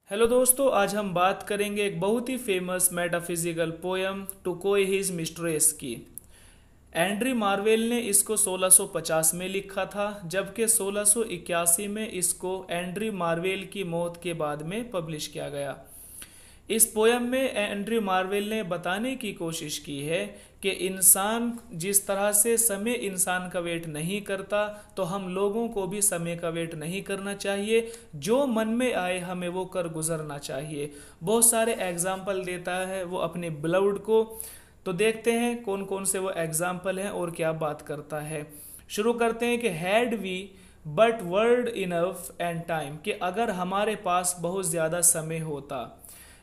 Hello दोस्तों, आज हम बात करेंगे एक बहुत ही फेमस मेटाफिजिकल पोयम टू कोई हिज मिस्ट्रेस की। एंड्री मार्वेल ने इसको 1650 में लिखा था, जबकि 1681 में इसको एंड्री मार्वेल की मौत के बाद में पब्लिश किया गया। इस पोयम में एंड्रयू मार्वेल ने बताने की कोशिश की है कि इंसान जिस तरह से समय इंसान का वेट नहीं करता, तो हम लोगों को भी समय का वेट नहीं करना चाहिए। जो मन में आए हमें वो कर गुजरना चाहिए। बहुत सारे एग्जाम्पल देता है वो अपने बिलव्ड को। तो देखते हैं कौन कौन से वो एग्जाम्पल हैं और क्या बात करता है। शुरू करते हैं कि had we but world enough and time, कि अगर हमारे पास बहुत ज़्यादा समय होता,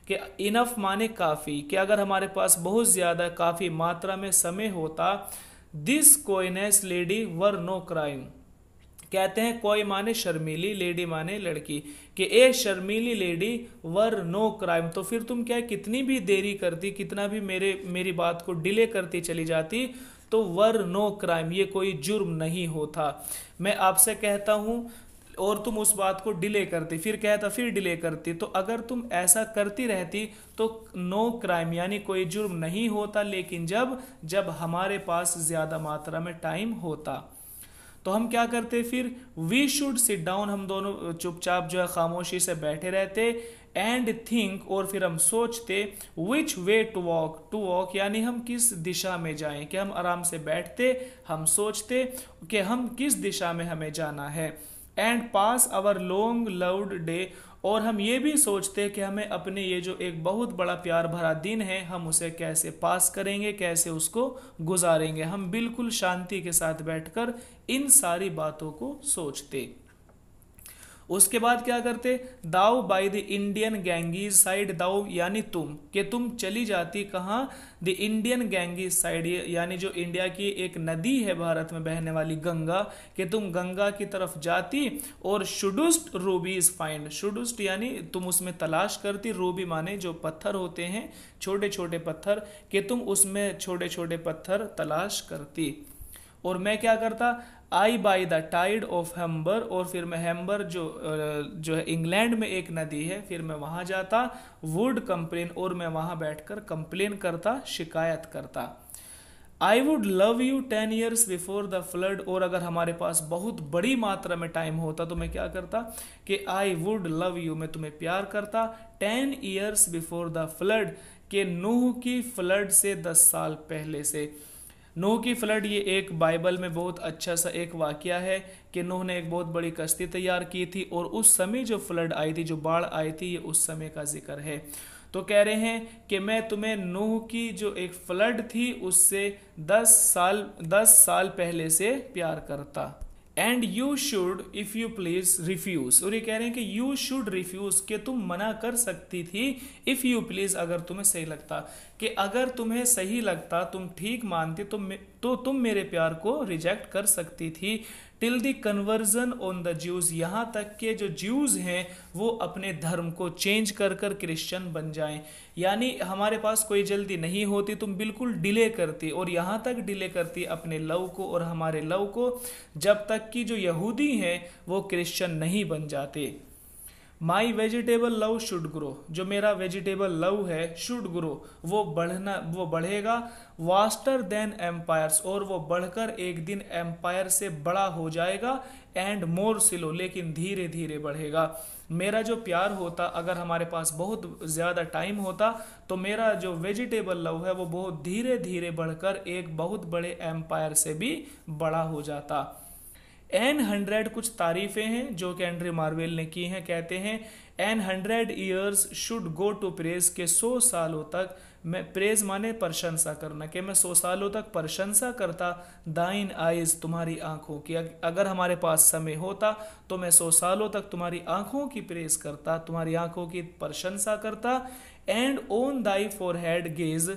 कि इनफ माने काफ़ी, कि अगर हमारे पास बहुत ज़्यादा काफ़ी मात्रा में समय होता। This coyness lady were no crime, कहते हैं कोई माने शर्मीली, लेडी माने लड़की, कि एक शर्मीली लेडी वर नो क्राइम, तो फिर तुम क्या कितनी भी देरी करती, कितना भी मेरी बात को डिले करती चली जाती, तो वर नो क्राइम, ये कोई जुर्म नहीं होता। मैं आपसे कहता हूँ और तुम उस बात को डिले करती, फिर कहता फिर डिले करती, तो अगर तुम ऐसा करती रहती तो नो क्राइम यानी कोई जुर्म नहीं होता। लेकिन जब जब हमारे पास ज़्यादा मात्रा में टाइम होता तो हम क्या करते, फिर वी शुड सिट डाउन, हम दोनों चुपचाप जो है खामोशी से बैठे रहते, एंड थिंक, और फिर हम सोचते, विच वे टू वॉक यानी हम किस दिशा में जाएं, कि हम आराम से बैठते, हम सोचते कि हम किस दिशा में हमें जाना है, and pass our long love's day, और हम ये भी सोचते कि हमें अपने ये जो एक बहुत बड़ा प्यार भरा दिन है हम उसे कैसे पास करेंगे, कैसे उसको गुजारेंगे। हम बिल्कुल शांति के साथ बैठकर इन सारी बातों को सोचते। उसके बाद क्या करते, thou by the Indian Ganges side, thou यानी तुम, कि तुम चली जाती कहाँ, द इंडियन गैंगीज साइड यानी जो इंडिया की एक नदी है भारत में बहने वाली गंगा, कि तुम गंगा की तरफ जाती, और शुडुस्ट रूबीज फाइंड, शुडुस्ट यानी तुम उसमें तलाश करती, रूबी माने जो पत्थर होते हैं छोटे छोटे पत्थर, कि तुम उसमें छोटे छोटे पत्थर तलाश करती। और मैं क्या करता, आई by the Tide of hammer, और फिर मैं हेम्बर जो है इंग्लैंड में एक नदी है, फिर मैं वहां जाता, वुड कंप्लेन, और मैं वहां बैठकर कंप्लेन करता, शिकायत करता। I would love you 10 years before the flood, और अगर हमारे पास बहुत बड़ी मात्रा में टाइम होता तो मैं क्या करता, कि आई वुड लव यू, मैं तुम्हें प्यार करता 10 years बिफोर द फ्लड, के नूह की फ्लड से 10 साल पहले से। नूह की फ्लड ये एक बाइबल में बहुत अच्छा सा एक वाकया है, कि नूह ने एक बहुत बड़ी कश्ती तैयार की थी, और उस समय जो फ्लड आई थी, जो बाढ़ आई थी, ये उस समय का जिक्र है। तो कह रहे हैं कि मैं तुम्हें नूह की जो एक फ्लड थी उससे 10 साल पहले से प्यार करता। And you should if you please refuse, और ये कह रहे हैं कि यू शुड रिफ्यूज, कि तुम मना कर सकती थी, इफ यू प्लीज अगर तुम्हें सही लगता, कि अगर तुम्हें सही लगता, तुम ठीक मानती, तो तुम मेरे प्यार को रिजेक्ट कर सकती थी। Till the conversion on the Jews, यहाँ तक के जो ज्यूज हैं वो अपने धर्म को चेंज कर कर क्रिश्चियन बन जाएं। यानी हमारे पास कोई जल्दी नहीं होती, तुम बिल्कुल डिले करती, और यहाँ तक डिले करती अपने लव को और हमारे लव को, जब तक कि जो यहूदी हैं वो क्रिश्चियन नहीं बन जाते। माई वेजिटेबल लव शुड ग्रो, जो मेरा वेजिटेबल लव है शुड ग्रो, वो बढ़ेगा, वास्टर देन एम्पायर्स, और वो बढ़कर एक दिन एम्पायर से बड़ा हो जाएगा, एंड मोर स्लो, लेकिन धीरे धीरे बढ़ेगा। मेरा जो प्यार होता, अगर हमारे पास बहुत ज़्यादा टाइम होता, तो मेरा जो वेजिटेबल लव है वो बहुत धीरे धीरे बढ़कर एक बहुत बड़े एम्पायर से भी बड़ा हो जाता। N100 कुछ तारीफें हैं जो कि एंड्रे मार्वेल ने की हैं। कहते हैं N100 years should go to praise, के 100 सालों तक मैं, प्रेज माने प्रशंसा करना, कि मैं 100 सालों तक प्रशंसा करता, दाइन आइज तुम्हारी आंखों की, अगर हमारे पास समय होता तो मैं 100 सालों तक तुम्हारी आंखों की प्रेज करता, तुम्हारी आंखों की प्रशंसा करता। And on Dai forehead gauge,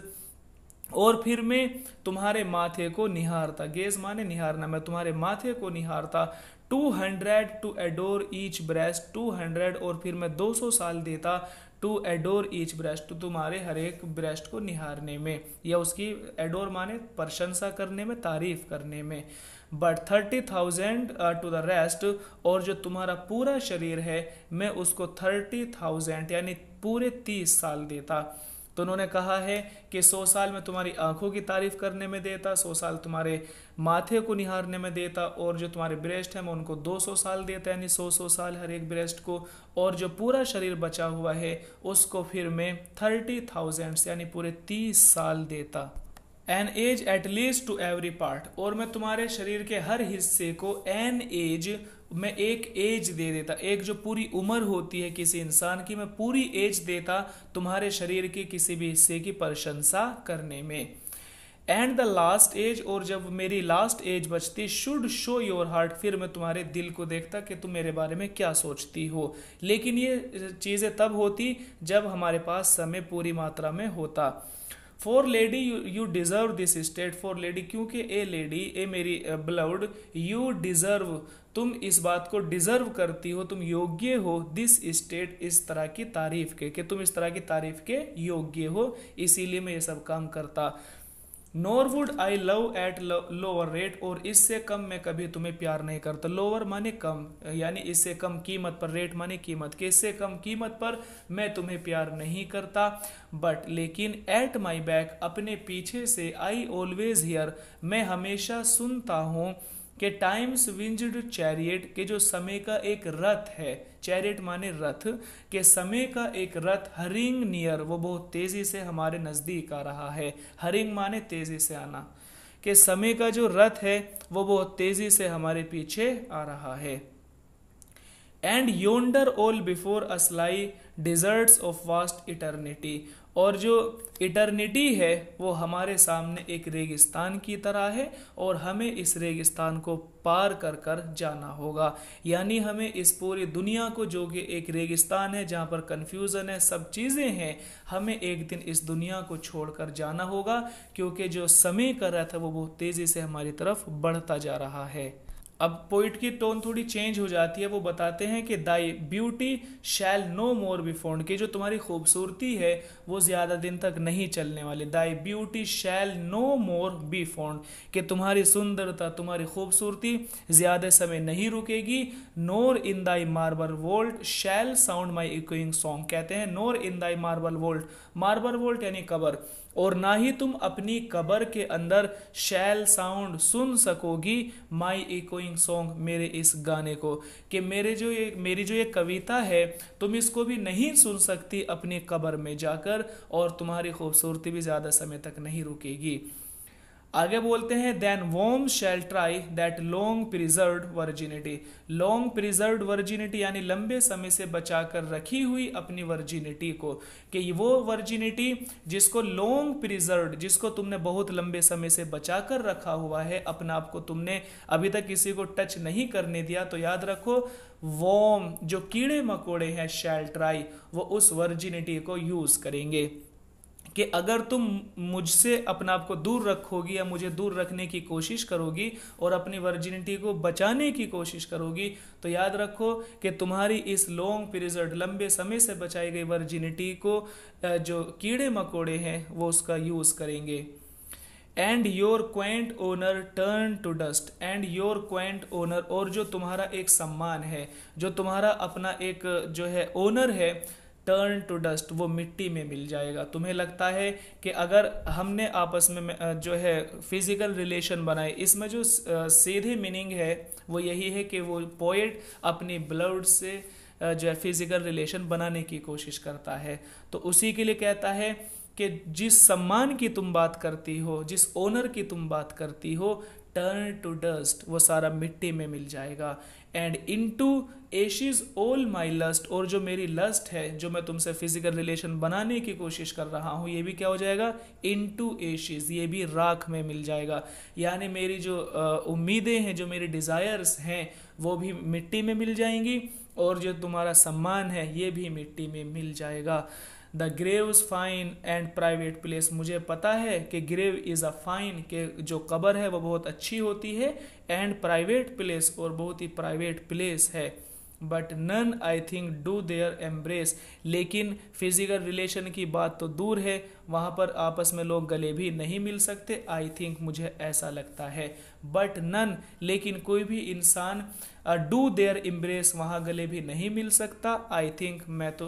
और फिर मैं तुम्हारे माथे को निहारता, गेज माने निहारना, मैं तुम्हारे माथे को निहारता। 200 टू एडोर ईच ब्रेस्ट, 200, और फिर मैं 200 साल देता टू एडोर ईच ब्रेस्ट, तो तुम्हारे हर एक ब्रेस्ट को निहारने में, या उसकी एडोर माने प्रशंसा करने में, तारीफ करने में। बट 30,000 टू द रेस्ट, और जो तुम्हारा पूरा शरीर है मैं उसको 30,000 यानी पूरे 30 साल देता। तो उन्होंने कहा है कि 100 साल में तुम्हारी आंखों की तारीफ करने में देता, 100 साल तुम्हारे माथे को निहारने में देता, और जो तुम्हारे ब्रेस्ट है मैं उनको 200 साल देता, यानी 100 साल हर एक ब्रेस्ट को, और जो पूरा शरीर बचा हुआ है उसको फिर मैं 30,000 यानी पूरे 30 साल देता। An age at least to every part, और मैं तुम्हारे शरीर के हर हिस्से को एन एज, मैं एक एज दे देता, एक जो पूरी उम्र होती है किसी इंसान की, मैं पूरी एज देता तुम्हारे शरीर के किसी भी हिस्से की प्रशंसा करने में। एंड द लास्ट एज, और जब मेरी लास्ट एज बचती, शुड शो योर हार्ट, फिर मैं तुम्हारे दिल को देखता कि तुम मेरे बारे में क्या सोचती हो। लेकिन ये चीज़ें तब होती जब हमारे पास समय पूरी मात्रा में होता। For lady you deserve this state, for lady क्योंकि ए लेडी, ए मेरी ब्लड, यू डिजर्व, तुम इस बात को डिजर्व करती हो, तुम योग्य हो, दिस स्टेट, इस तरह की तारीफ के, कि तुम इस तरह की तारीफ के योग्य हो, इसीलिए मैं ये सब काम करता। Nor would I love at lower rate, और इससे कम मैं कभी तुम्हें प्यार नहीं करता। लोअर माने कम, यानी इससे कम कीमत पर, रेट माने कीमत, कि इससे कम कीमत पर मैं तुम्हें प्यार नहीं करता। बट लेकिन एट माई बैक, अपने पीछे से, आई ऑलवेज हियर, मैं हमेशा सुनता हूँ कि टाइम्स विंज्ड चैरियट, के जो समय का एक रथ है, चैरियट माने रथ, के समय का एक रथ, हरिंग नियर, वो बहुत तेजी से हमारे नजदीक आ रहा है। हरिंग माने तेजी से आना, कि समय का जो रथ है वो बहुत तेजी से हमारे पीछे आ रहा है। And yonder all before us lie deserts of vast eternity, और जो इटर्निटी है वो हमारे सामने एक रेगिस्तान की तरह है, और हमें इस रेगिस्तान को पार कर कर जाना होगा। यानी हमें इस पूरी दुनिया को, जो कि एक रेगिस्तान है जहाँ पर कन्फ्यूज़न है, सब चीज़ें हैं, हमें एक दिन इस दुनिया को छोड़कर जाना होगा, क्योंकि जो समय का रथ है वो बहुत तेज़ी से हमारी तरफ बढ़ता जा रहा है। अब पोइट की टोन थोड़ी चेंज हो जाती है, वो बताते हैं कि thy beauty shall no more be found, कि जो तुम्हारी खूबसूरती है वो ज़्यादा दिन तक नहीं चलने वाली। Thy beauty shall no more be found, कि तुम्हारी सुंदरता, तुम्हारी खूबसूरती ज़्यादा समय नहीं रुकेगी। Nor in thy marble vault shall sound my echoing song, कहते हैं nor in thy marble vault, marble vault यानी कबर, और ना ही तुम अपनी कबर के अंदर शैल साउंड सुन सकोगी माई इकोइंग सॉन्ग, मेरे इस गाने को, कि मेरी जो ये कविता है तुम इसको भी नहीं सुन सकती अपनी कबर में जाकर, और तुम्हारी खूबसूरती भी ज़्यादा समय तक नहीं रुकेगी। आगे बोलते हैं then worm shall try that long preserved virginity, long preserved virginity यानी लंबे समय से बचाकर रखी हुई अपनी वर्जिनिटी को, कि वो वर्जिनिटी जिसको लॉन्ग प्रिजर्व्ड, जिसको तुमने बहुत लंबे समय से बचाकर रखा हुआ है, अपने आप को तुमने अभी तक किसी को टच नहीं करने दिया, तो याद रखो वॉर्म जो कीड़े मकोड़े हैं, शैल ट्राई, वो उस वर्जिनिटी को यूज करेंगे, कि अगर तुम मुझसे अपने आप को दूर रखोगी या मुझे दूर रखने की कोशिश करोगी और अपनी वर्जिनिटी को बचाने की कोशिश करोगी, तो याद रखो कि तुम्हारी इस लॉन्ग पीरियड, लंबे समय से बचाई गई वर्जिनिटी को जो कीड़े मकोड़े हैं वो उसका यूज करेंगे। And your quaint honour turn to dust, and your quaint honour, और जो तुम्हारा एक सम्मान है, जो तुम्हारा अपना एक जो है ओनर है, टर्न टू डस्ट, वो मिट्टी में मिल जाएगा। तुम्हें लगता है कि अगर हमने आपस में जो है फिजिकल रिलेशन बनाए, इसमें जो सीधे मीनिंग है वो यही है कि वो पोएट अपनी ब्लड से जो है फिजिकल रिलेशन बनाने की कोशिश करता है, तो उसी के लिए कहता है कि जिस सम्मान की तुम बात करती हो, जिस ओनर की तुम बात करती हो, टर्न टू डस्ट, वो सारा मिट्टी में मिल जाएगा। And into ashes all my lust, और जो मेरी लस्ट है, जो मैं तुमसे फिजिकल रिलेशन बनाने की कोशिश कर रहा हूँ, ये भी क्या हो जाएगा, इनटू एशिज, ये भी राख में मिल जाएगा। यानी मेरी जो उम्मीदें हैं, जो मेरी डिज़ायर्स हैं, वो भी मिट्टी में मिल जाएंगी, और जो तुम्हारा सम्मान है ये भी मिट्टी में मिल जाएगा। The Graves fine and private place, मुझे पता है कि ग्रेव इज़ अ फाइन, के जो कब्र है वो बहुत अच्छी होती है, एंड प्राइवेट प्लेस, और बहुत ही प्राइवेट प्लेस है। But none I think do there embrace, लेकिन फिजिकल रिलेशन की बात तो दूर है, वहाँ पर आपस में लोग गले भी नहीं मिल सकते। आई थिंक मुझे ऐसा लगता है। बट नन, लेकिन कोई भी इंसान डू देयर एम्ब्रेस, वहाँ गले भी नहीं मिल सकता। आई थिंक,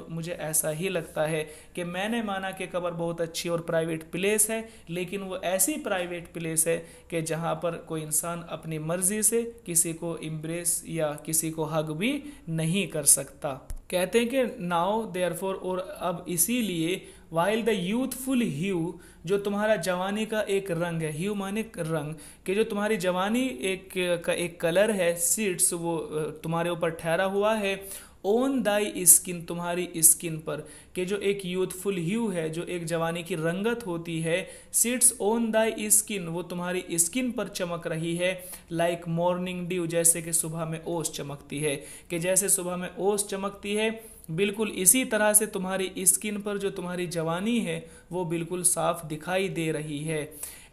मुझे ऐसा ही लगता है कि मैंने माना कि कब्र बहुत अच्छी और प्राइवेट प्लेस है, लेकिन वो ऐसी प्राइवेट प्लेस है कि जहाँ पर कोई इंसान अपनी मर्जी से किसी को एम्ब्रेस या किसी को हग भी नहीं कर सकता। कहते हैं कि नाउ देयरफॉर, और अब इसीलिए, वाइल द यूथफुल ह्यू, जो तुम्हारा जवानी का एक रंग है, ह्यू माने रंग, कि जो तुम्हारी जवानी एक कलर है, सीड्स वो तुम्हारे ऊपर ठहरा हुआ है, ओन दाई स्किन, तुम्हारी स्किन पर, कि जो एक यूथफुल ह्यू है, जो एक जवानी की रंगत होती है, सीड्स ओन दाई स्किन, वो तुम्हारी स्किन पर चमक रही है, लाइक मॉर्निंग ड्यू, जैसे कि सुबह में ओस चमकती है, कि जैसे सुबह में ओस चमकती है, बिल्कुल इसी तरह से तुम्हारी स्किन पर जो तुम्हारी जवानी है वो बिल्कुल साफ दिखाई दे रही है।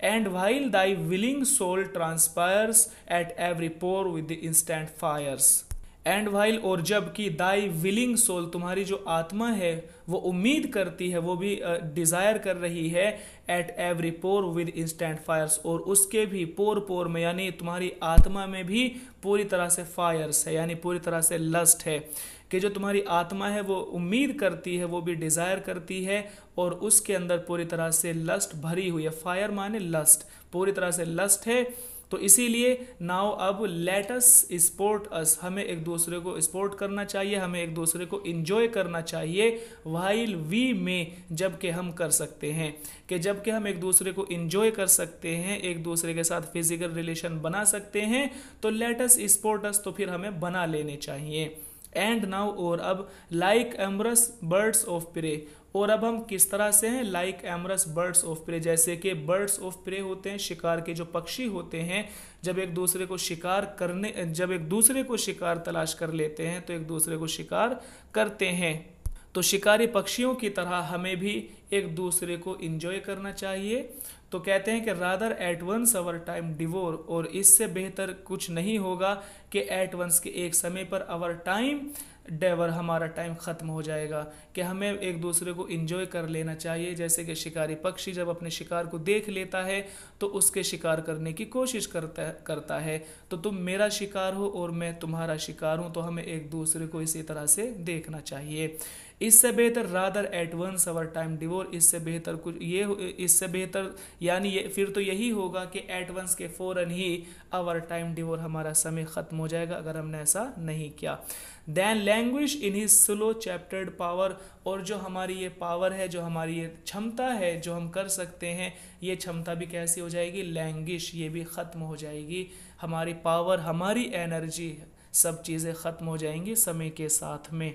And while thy willing soul transpires at every pore with instant fires, and while, और जबकि दाई विलिंग सोल, तुम्हारी जो आत्मा है वो उम्मीद करती है, वो भी डिजायर कर रही है, at every pore with instant fires, और उसके भी पोर पोर में, यानी तुम्हारी आत्मा में भी पूरी तरह से फायर्स है, यानी पूरी तरह से लस्ट है, कि जो तुम्हारी आत्मा है वो उम्मीद करती है, वो भी डिजायर करती है, और उसके अंदर पूरी तरह से लस्ट भरी हुई है। फायर माने लस्ट, पूरी तरह से लस्ट है। तो इसीलिए नाउ अब लेट अस स्पोर्ट अस, हमें एक दूसरे को स्पोर्ट करना चाहिए, हमें एक दूसरे को इंजॉय करना चाहिए, वाइल वी में, जबकि हम कर सकते हैं, कि जबकि हम एक दूसरे को इंजॉय कर सकते हैं, एक दूसरे के साथ फिजिकल रिलेशन बना सकते हैं, तो लेट अस स्पोर्ट अस, तो फिर हमें बना लेने चाहिए। एंड नाउ, और अब, like amorous birds of prey, और अब हम किस तरह से हैं, like amorous birds of prey, जैसे कि बर्ड्स ऑफ प्रे होते हैं, शिकार के जो पक्षी होते हैं, जब एक दूसरे को शिकार तलाश कर लेते हैं तो एक दूसरे को शिकार करते हैं। तो शिकारी पक्षियों की तरह हमें भी एक दूसरे को इंजॉय करना चाहिए। तो कहते हैं कि rather at once our time devour, और इससे बेहतर कुछ नहीं होगा कि एट वंस, के एक समय पर, अवर टाइम डेवर, हमारा टाइम ख़त्म हो जाएगा, कि हमें एक दूसरे को इंजॉय कर लेना चाहिए। जैसे कि शिकारी पक्षी जब अपने शिकार को देख लेता है तो उसके शिकार करने की कोशिश करता है। तो तुम मेरा शिकार हो और मैं तुम्हारा शिकार हूँ, तो हमें एक दूसरे को इसी तरह से देखना चाहिए। इससे बेहतर rather at once our time devour, इससे बेहतर यानी फिर तो यही होगा कि एट वंस के फौरन ही अवर टाइम डिवोर, हमारा समय ख़त्म हो जाएगा अगर हमने ऐसा नहीं किया। Than languish in his slow chapped power, और जो हमारी ये पावर है, जो हमारी ये क्षमता है, जो हम कर सकते हैं, ये क्षमता भी कैसी हो जाएगी, लैंग्विश, ये भी ख़त्म हो जाएगी। हमारी पावर, हमारी एनर्जी, सब चीज़ें ख़त्म हो जाएंगी समय के साथ में।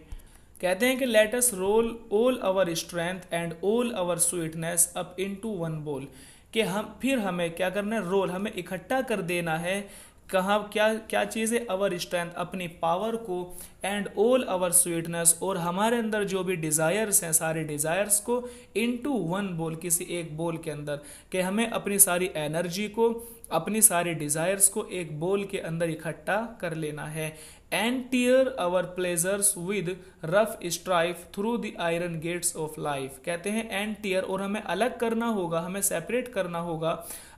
कहते हैं कि let us roll all our strength and all our sweetness up into one ball, कि हमें क्या करना है, रोल, हमें इकट्ठा कर देना है, कहाँ क्या चीज़ें, अवर स्ट्रेंथ, अपनी पावर को, एंड ऑल आवर स्वीटनेस, और हमारे अंदर जो भी डिज़ायर्स हैं, सारे डिज़ायर्स को, इनटू वन बोल, किसी एक बोल के अंदर, कि हमें अपनी सारी एनर्जी को, अपनी सारी डिज़ायर्स को एक बोल के अंदर इकट्ठा कर लेना है। And tear our pleasures with rough strife through the iron gates of life, कहते हैं एंड टीयर, और हमें अलग करना होगा, हमें सेपरेट करना होगा,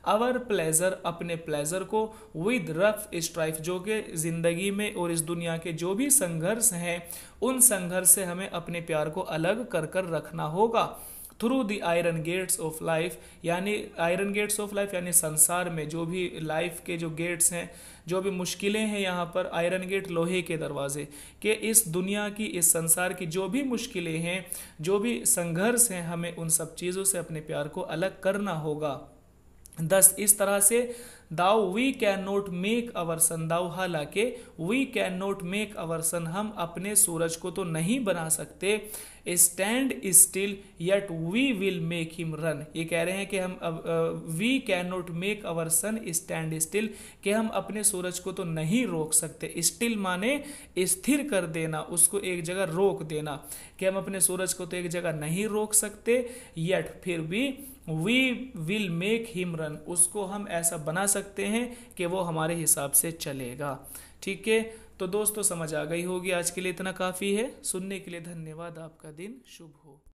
आवर प्लेजर, अपने प्लेजर को, विद रफ स्ट्राइफ, जो कि जिंदगी में और इस दुनिया के जो भी संघर्ष हैं, उन संघर्ष से हमें अपने प्यार को अलग कर कर रखना होगा। Through the iron gates of life, यानी आयरन गेट्स ऑफ लाइफ, यानी संसार में जो भी लाइफ के जो गेट्स हैं, जो भी मुश्किलें हैं, यहाँ पर आयरन गेट, लोहे के दरवाजे, कि इस दुनिया की, इस संसार की जो भी मुश्किलें हैं, जो भी संघर्ष हैं, हमें उन सब चीज़ों से अपने प्यार को अलग करना होगा। दस, इस तरह से, though we can not make our sun, though, हालांकि, we can not make our sun, हम अपने सूरज को तो नहीं बना सकते, stand still yet we will make him run, ये कह रहे हैं कि हम we can not make our sun stand still, कि हम अपने सूरज को तो नहीं रोक सकते, स्टिल माने स्थिर कर देना, उसको एक जगह रोक देना, कि हम अपने सूरज को तो एक जगह नहीं रोक सकते, येट, फिर भी, we will make him run, उसको हम ऐसा बना सकते हैं कि वो हमारे हिसाब से चलेगा। ठीक है, तो दोस्तों समझ आ गई होगी, आज के लिए इतना काफ़ी है। सुनने के लिए धन्यवाद, आपका दिन शुभ हो।